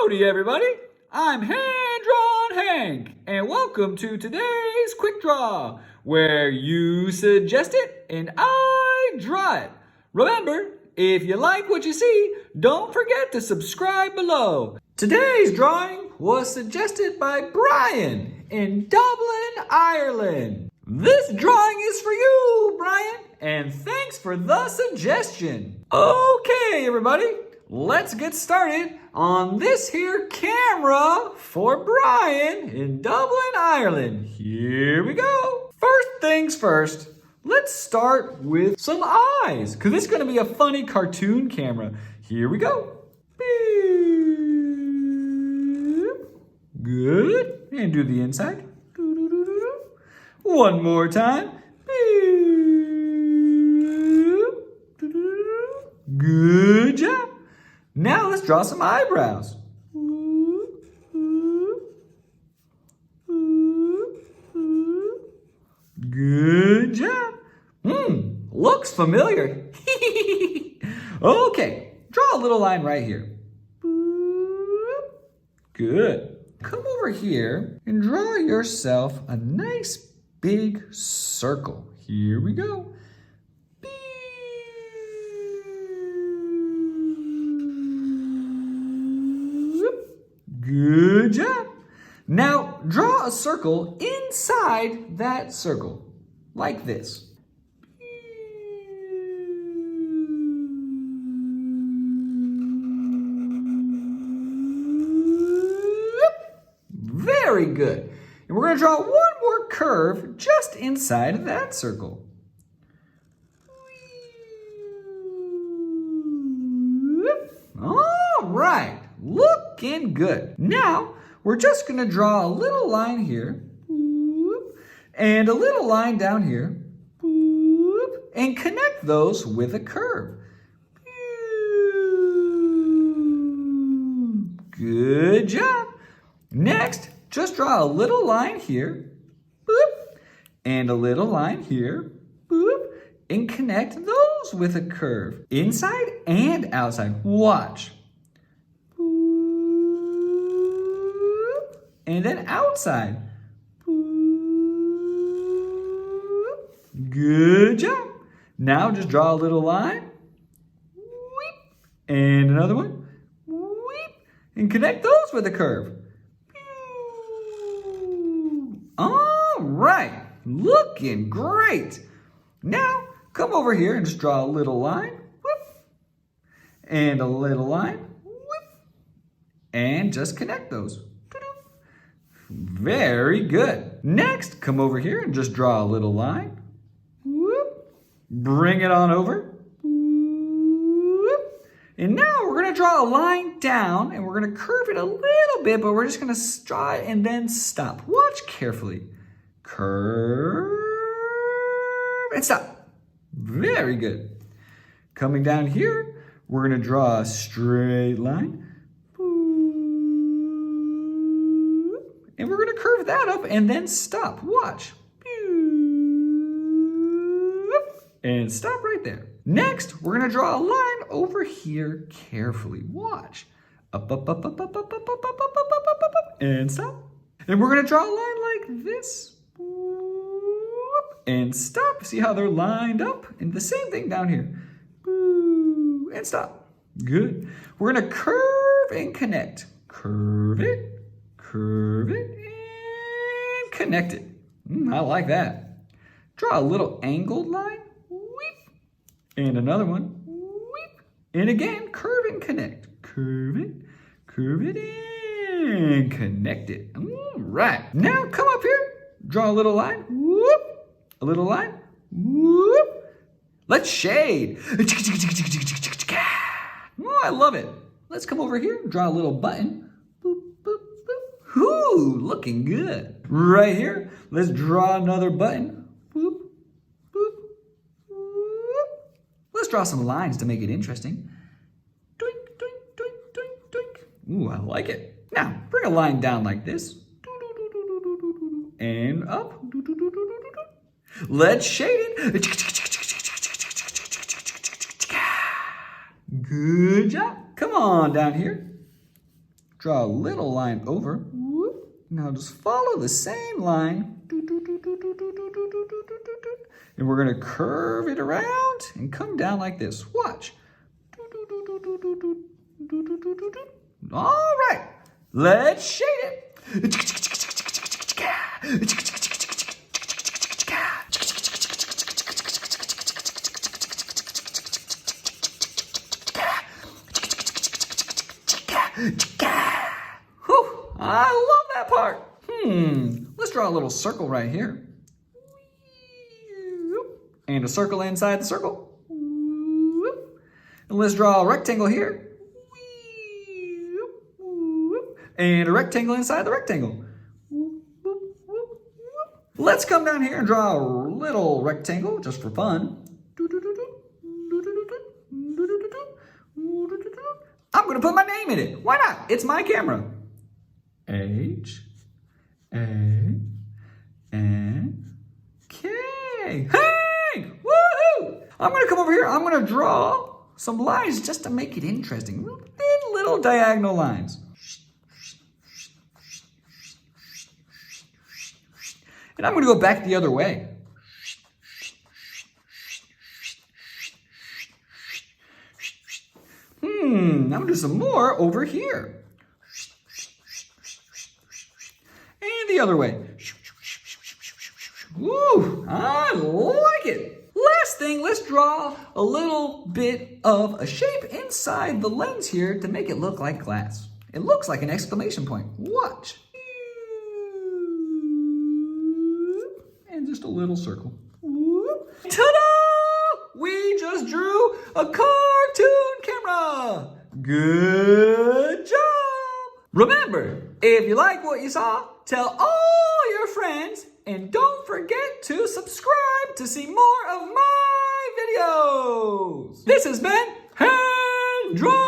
Howdy, everybody. I'm Hand-Drawn Hank, and welcome to today's Quick Draw, where you suggest it and I draw it. Remember, if you like what you see, don't forget to subscribe below. Today's drawing was suggested by Brian in Dublin, Ireland. This drawing is for you, Brian, and thanks for the suggestion. Okay, everybody, let's get started on this here camera for Brian in Dublin, Ireland. Here we go. First things first, let's start with some eyes, because it's going to be a funny cartoon camera. Here we go. Good. And do the inside. One more time. Good job. Now let's draw some eyebrows. Good job. Looks familiar. Okay, draw a little line right here. Good. Come over here and draw yourself a nice big circle. Here we go. Good job. Now draw a circle inside that circle, like this. Very good. And we're going to draw one more curve just inside of that circle. All right. Looking good. Now, we're just going to draw a little line here, and a little line down here, and connect those with a curve. Good job. Next, just draw a little line here, and a little line here, and connect those with a curve, inside and outside. Watch. And then outside. Good job. Now just draw a little line. And another one. And connect those with a curve. All right. Looking great. Now come over here and just draw a little line. And a little line. And just connect those. Very good. Next, come over here and just draw a little line. Bring it on over. And now we're going to draw a line down and we're going to curve it a little bit, but we're just going to draw it and then stop. Watch carefully. Curve and stop. Very good. Coming down here, we're going to draw a straight line. And we're going to curve that up and then stop. Watch. And stop right there. Next, we're going to draw a line over here carefully. Watch. Up, up, up, up, up, up, up, up, up, up, up, up, and stop. And we're going to draw a line like this. And stop. See how they're lined up? And the same thing down here. And stop. Good. We're going to curve and connect. Curve it. Curve it and connect it. I like that. Draw a little angled line. And another one. And again, curve and connect. Curve it, and connect it. All right. Now come up here. Draw a little line. A little line. Let's shade. Oh, I love it. Let's come over here. Draw a little button. Ooh, looking good. Right here, let's draw another button. Boop, boop, boop. Let's draw some lines to make it interesting. Doink, doink, doink, doink, doink. Ooh, I like it. Now, bring a line down like this. And up. Let's shade it. Good job. Come on down here. Draw a little line over. Now just follow the same line. And we're gonna curve it around and come down like this. Watch. All right, let's shade it. Whew, I love that part. Let's draw a little circle right here. And a circle inside the circle. And let's draw a rectangle here. And a rectangle inside the rectangle. Let's come down here and draw a little rectangle just for fun. I'm going to put my name in it. Why not? It's my camera. H-A-N-K. Hank! Woohoo! I'm going to come over here. I'm going to draw some lines just to make it interesting. Thin little diagonal lines. And I'm going to go back the other way. I'm going to do some more over here. And the other way. Ooh, I like it. Last thing, let's draw a little bit of a shape inside the lens here to make it look like glass. It looks like an exclamation point. Watch. And just a little circle. Ta-da! We just drew a cartoon camera. Good job! Remember, if you like what you saw, tell all your friends and don't forget to subscribe to see more of my videos. This has been Hand Drawn